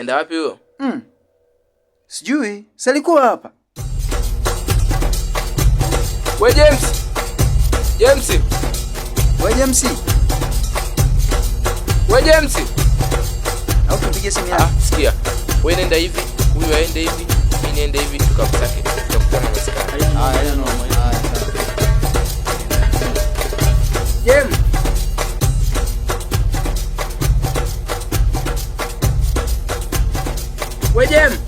Kaenda wapi huyo? Sijui, salikuwa hapa. We James. Au tupige simu yako. Sikia. Wewe nenda hivi, huyu aende hivi, mimi niende hivi tukakutane. Tutakutana maskani. No. James. We James.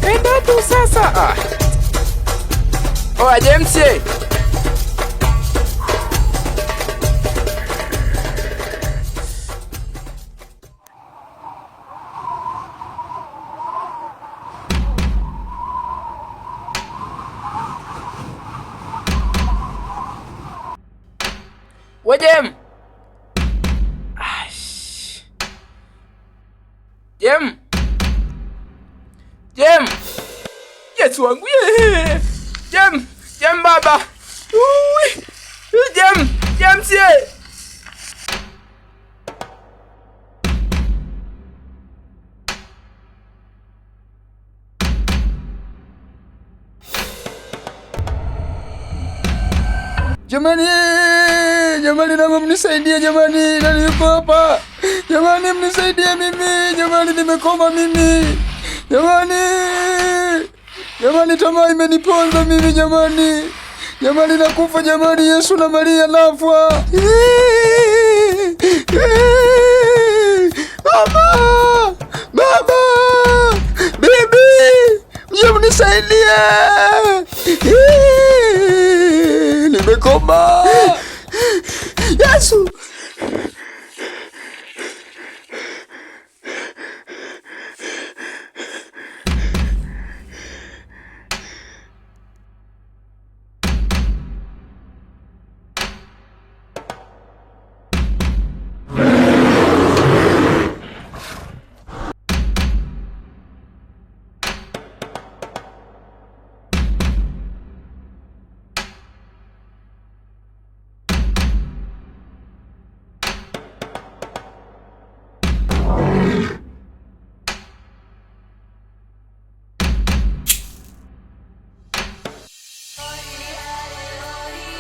Enda tu sasa. Oh, James. We James. Yesu wangu ye. Jem baba. James ye. Jamani, naomba mnisaidie jamani, nani yuko hapa? Jamani, mnisaidie mimi, jamani, nimekoma mimi. Jamani, tamaa imeniponza mimi jamani. Jamani, nakufa jamani, Yesu na Maria nafa. Baba, bibi, mnisaidie. Nimekoma. Yesu.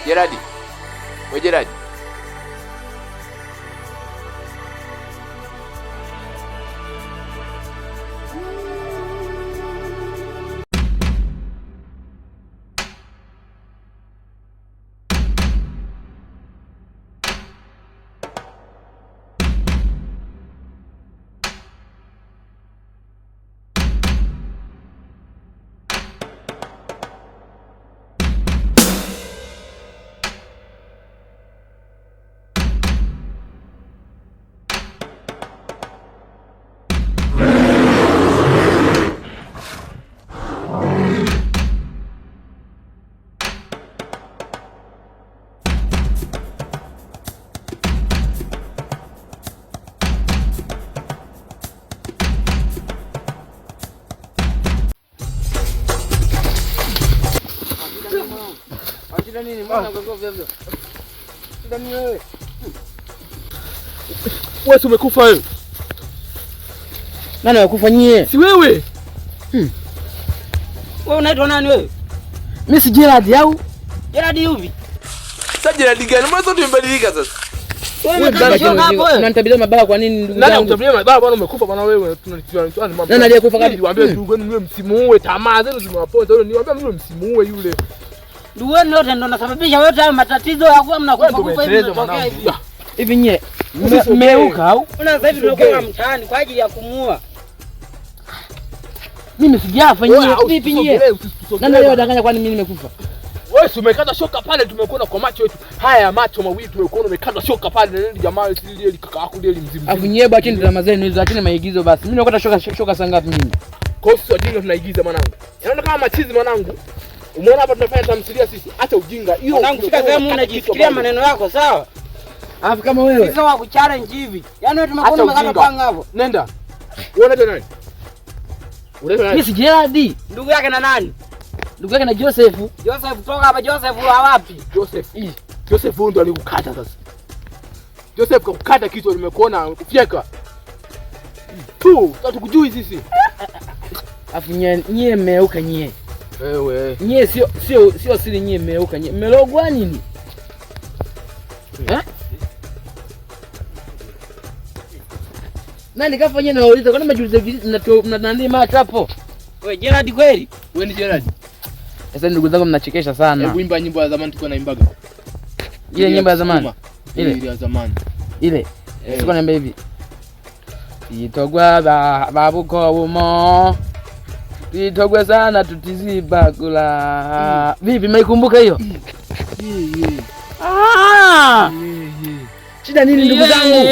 Geradi. We Geradi. Nini mbona ngogove hivyo? Shida ni wewe. Wewe umekufa wewe. Nani akufanyie? Si wewe. Wewe unaitwa nani wewe? Mimi si Gerard au? Gerard yupi? Sasa Gerard gani? Mbona zote mbadilika sasa? Wewe unataka hapo wewe. Unanitabiria mabaya kwa nini ndugu yangu? Nani anakutabiria mabaya bwana umekufa bwana wewe tunanitua mambo. Nani aliyekufa kati? Niwaambie ndugu wenu mwe msimuue tamaa zenu zimewaponza yule niwaambia mwe msimuue yule. Ndugu wenu wote ndio nasababisha wote haya matatizo ya kuwa mnakufa hivi mnatokea hivi. Hivi nye mmeuka au? Una sasa hivi tunakuwa mtaani kwa ajili ya kumuua. Mimi sijafa nyie. Vipi nyie? Nani aliyodanganya kwani mimi nimekufa? Wewe umekata shoka pale tumekuona kwa macho yetu. Haya macho mawili tumekuona umekata shoka pale na ndio jamaa ile kaka yako ile mzimu. Afu nyie baki drama zenu hizo lakini maigizo basi. Mimi nimekata shoka saa ngapi mimi? Kwa hiyo ujinga tunaigiza mwanangu. Inaona kama machizi mwanangu. Umeona hapa tunafanya tamthilia sisi. Acha ujinga. Hiyo mwanangu fika sehemu unajifikiria maneno yako sawa? Alafu kama wewe. Sasa wa kuchallenge hivi. Yaani wewe tumekuona umekata panga hapo. Nenda. Unaenda nani? Mimi si Gerard. Ndugu yake na nani? Ndugu yake na Joseph. Joseph toka hapa. Joseph wa wapi? Joseph ndo alikukata sasa. Joseph kakukata kichwa, nimekuona kufyeka. Tu, tutakujui sisi. Afu nyie mmeuka nyie. Wewe. Nyie sio siri nyie mmeuka nyie. Mmelogwa nini? Nani kafanya na wauliza kwani majuliza na nani macho hapo? Wewe Gerard kweli? Wewe ni Gerard. Sasa ndugu zangu mnachekesha sana. Hebu imba nyimbo ya zamani tulikuwa naimbaga. Ile nyimbo ya zamani. Ile ya zamani. Ile. Sikuwa naimba hivi. Itogwa babuko umo. Itogwa sana tutiziba kula. Vipi mnaikumbuka hiyo? Shida nini ndugu zangu?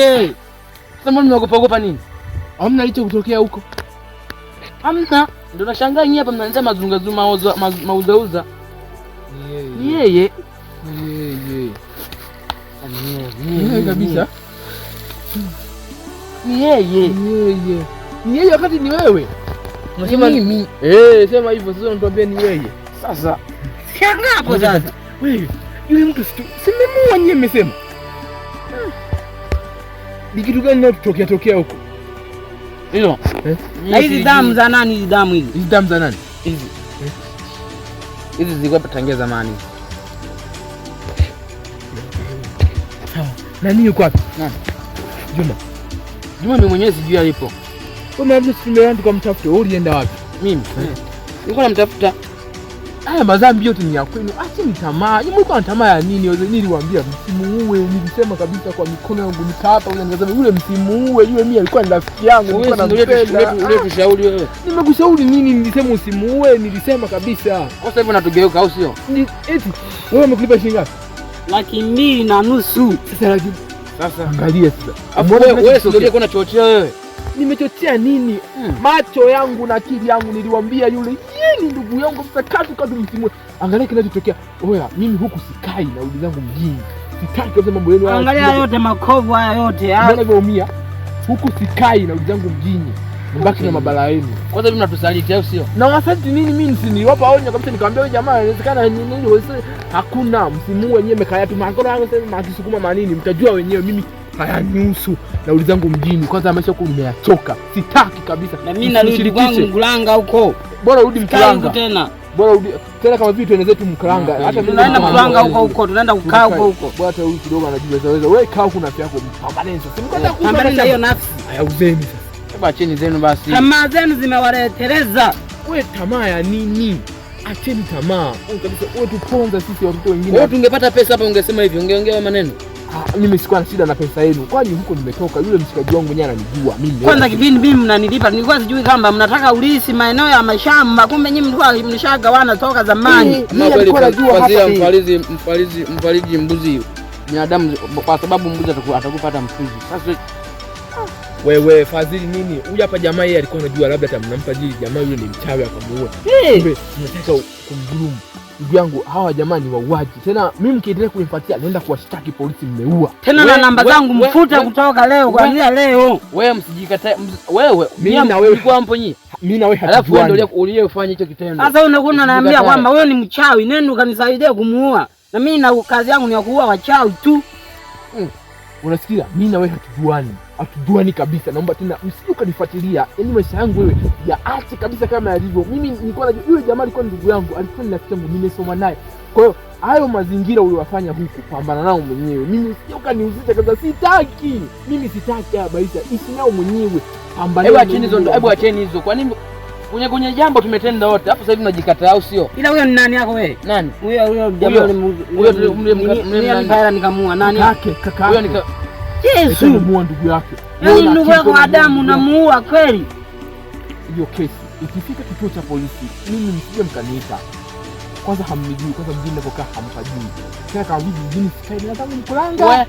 Sasa mbona mnaogopa nini? Hamna licho kutokea huko. Hamna. Ndio nashangaa nyinyi hapa mnaanza mauzauza. Yeye. Yeye kabisa. Yeye. Ni yeye wakati ni wewe. Unasema mimi. Sema hivyo sasa unatuambia ni yeye. Sasa. Shangaa hapo sasa. Wewe, yule mtu simemua nyie mmesema. Ni kitu gani kinatokea huko? Hilo. Na hizi damu za nani hizi damu hizi? Hizi damu za nani? Hizi. Hizi zilikuwa tangia zamani. Nani yuko wapi? Nani? Juma mimi mwenyewe sijui alipo. Kwa maana tumeenda tukamtafuta, wewe ulienda wapi? Mimi. Nilikuwa namtafuta. Haya madhambi yote ni ya kwenu. Acha ni tamaa. Nyinyi mko na tamaa ya nini? Niliwaambia msimuue, nilisema kabisa kwa mikono yangu nikaapa, nikasema yule msimuue, yule mimi alikuwa ni rafiki yangu, nilikuwa nampenda. Ule tushauri wewe. Nimekushauri nini? Nilisema usimuue, nilisema kabisa. Kwa sasa hivi unatugeuka au sio? Eti wewe umekulipa shilingi ngapi? 2,250. Sasa angalia sasa. Wewe sio ndio kuna chochea wewe? Nimechochea nini? Macho yangu na akili yangu niliwaambia yule yeye ni ndugu yangu, mtakatu msimu. Angalia kinachotokea. Oya, mimi huku sikai na udi zangu mjini. Sitaki kabisa mambo yenu haya. Angalia yote makovu haya yote. Mbona umeumia? Huku sikai na udi zangu mjini. Mbaki na mabala yenu. Kwanza mimi natusaliti au sio? Na wasaliti nini? Mimi niliwapa onyo kabisa, nikamwambia wewe jamaa inawezekana nini wewe hakuna msimu wenyewe mekaya tu mkono wangu sasa makisukuma manini mtajua wenyewe, mimi hayanihusu na uli zangu mjini. Kwanza maisha huko nimeyachoka. Sitaki kabisa. Na mimi narudi kwangu Mkulanga huko. Bora urudi Mkulanga. Tena. Bora urudi tena kama vitu tuende zetu Mkulanga. Hata mimi naenda Mkulanga huko, tunaenda kukaa huko. Bora hata huyu kidogo anajiweza. Wewe kaa huko na afya yako mpambane sasa. Simkwenda kupambana hiyo nafsi. Haya uzeni sasa. Hebu acheni zenu basi. Tamaa zenu zimewaleteleza. Wewe tamaa ya nini? Acheni tamaa. Kabisa wewe tuponza sisi watoto wengine. Wewe tungepata pesa hapa ungesema hivi, ungeongea maneno. Mimi sikuwa na shida na pesa yenu. Kwani huko nimetoka, yule mshikaji wangu mwenyewe ananijua mimi. Kwanza kipindi mimi mnanilipa, nilikuwa sijui kama mnataka ulisi maeneo ya mashamba, kumbe nyinyi mlikuwa mlishagawana toka zamani. Mimi alikuwa najua hapa mfariji mbuzi binadamu, kwa sababu mbuzi atakufa hata mfuzi. Sasa wewe Fadhili nini? Huyu hapa jamaa yeye alikuwa anajua labda atamnampa jili jamaa yule ni mchawi akamuua. Kumbe tunataka kumdhulumu. Ndugu yangu hawa jamaa ni wauaji. Tena mimi mkiendelea kunifuatia naenda kuwashtaki polisi, mmeua. Tena na namba zangu mfuta kutoka leo kuanzia leo. Wewe msijikatae wewe. Mimi na wewe ulikuwa hapo nyinyi. Mimi na wewe alafu wewe ndio uliyefanya hicho kitendo. Sasa unakuwa unaniambia kwamba wewe ni mchawi, nenda ukanisaidia kumuua. Na mimi na kazi yangu ni ya kuua wachawi tu. Unasikia? Mimi na wewe hatujuani kabisa. Naomba tena msije ukanifuatilia. Yaani maisha yangu wewe yaache kabisa kama yalivyo. Mimi nilikuwa najua yule jamaa alikuwa ndugu yangu, alikuwa ni rafiki yangu, nimesoma naye. Kwa hiyo hayo mazingira uliyofanya huku, pambana nao mwenyewe. Mimi sio kanihusisha kabisa, sitaki. Mimi sitaki haya maisha. Ishi nao mwenyewe. Pambana. Hebu acheni hizo. Kwa nini kwenye jambo tumetenda wote. Hapo sasa hivi unajikataa au sio? Ila huyo ni nani yako wewe? Nani? Huyo jamaa huyo mpira nikamua nani? Kaka. Huyo nika Yesu muua ndugu yake. Yaani ndugu yako Adamu namuua kweli? Hiyo kesi ikifika kituo cha polisi, mimi msije mkaniita. Kwanza hamnijui, kwanza mjini ninapokaa hampajui. Tena kama bibi mjini sikai na tangu Mkulanga.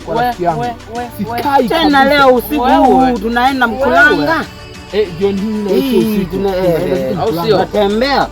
Sikai tena leo usiku huu tunaenda Mkulanga. Jioni hii na usiku. Au sio? Natembea.